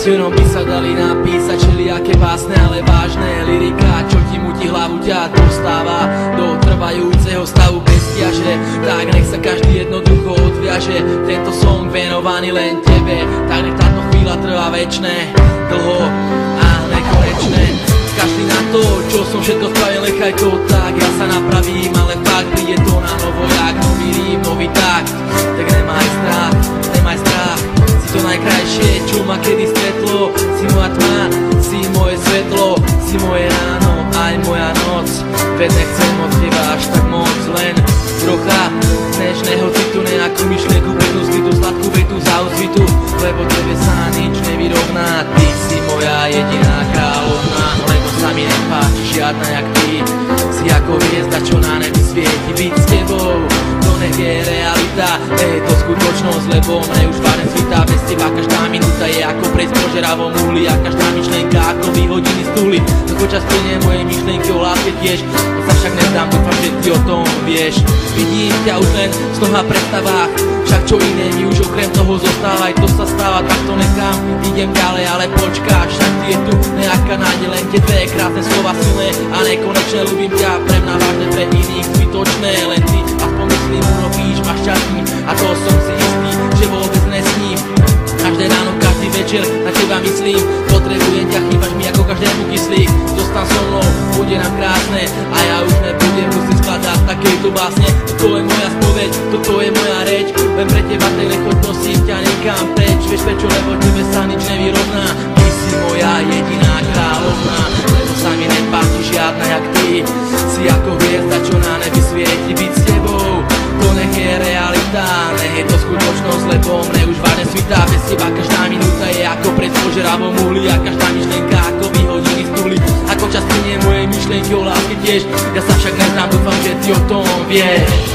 Čerom by sa dali napísať všelijaké básne, ale vážne lyrika, čo ti mutí hlavu, ťa dostáva do trvajúceho stavu bestiaže. Tak nech sa každý jednoducho odviaže, tento song venovaný len tebe. Tak nech táto chvíľa trvá večné, dlho a nekonečné. Každý na to, čo som všetko spravil, nechaj to tak. Ja sa napravím, ale fakt príde to na novo, jak nový rým, nový takt. Tak nemaj strach, nemaj strach. Si to najkrajšie, čo ma kedy stretlo. Si moja tma, si moje svetlo, si moje ráno, aj moja noc. Veď nechcem od teba až tak moc, len trocha dnešného citu, nejakú myšlienku, prednú skrytú sladkú vetu za osvitu. Lebo tebe sa nič nevyrovná, ty si moja jediná kráľovná. Lebo sa mi nepáči žiadna jak ty, si ako hviezda, čo na nebi svieti. Byť s tebou, to nech je realita, nie je to skutočnosť, lebo mne už vážne svitá. Bez teba každá minúta je ako prejsť po žeravom uhli, a každá myšlienka ako vyhodiny z tuhly. To počas plne mojej myšlienky o láske tiež, to sa však nezdám, dúfam, že ty o tom vieš. Vidím ťa už len v snoch a predstavách, však čo iné mi už okrem toho zostáva. Aj to sa stáva, tak to nechám, idem ďalej, ale počkáš, však ty je tu nejaká nádej, len tie dve krásne slova silné a nekonečné. Ľúbim ťa, pre mňa vážne, pre iných zbytočné, len ty aspoň myslím urobíš ma šťastný, a to som si istý, že vôbec nesním. Každé ráno, každý večer na teba myslím, potrebujem ťa, chýbaš mi ako každému kyslík. Zostan so mnou, bude nám krásne, a ja už nebudem musieť skladať takéto básne. Toto je moja spoveď, toto je moja reč, len pre teba tej lechoď prosím ťa nekam preč. Vieš prečo, lebo tebe sa nič nevyrovná, ty si moja jediná kráľovná. Lebo sa mi nepáči žiadna jak ty, si ako hviezda, čo na nebi svieti. Byť s tebou, to nech je realita, nech je to skutočnosť, lebo mne už vážne svitá. Bez teba každá minúta je ako pred požeravom uhli, a každá myšlienka ako vyhodiny z tuhly. Ako čas plynie mojej myšlienky o láske tiež, ja sa však neznám, dúfam, že ty o tom vieš.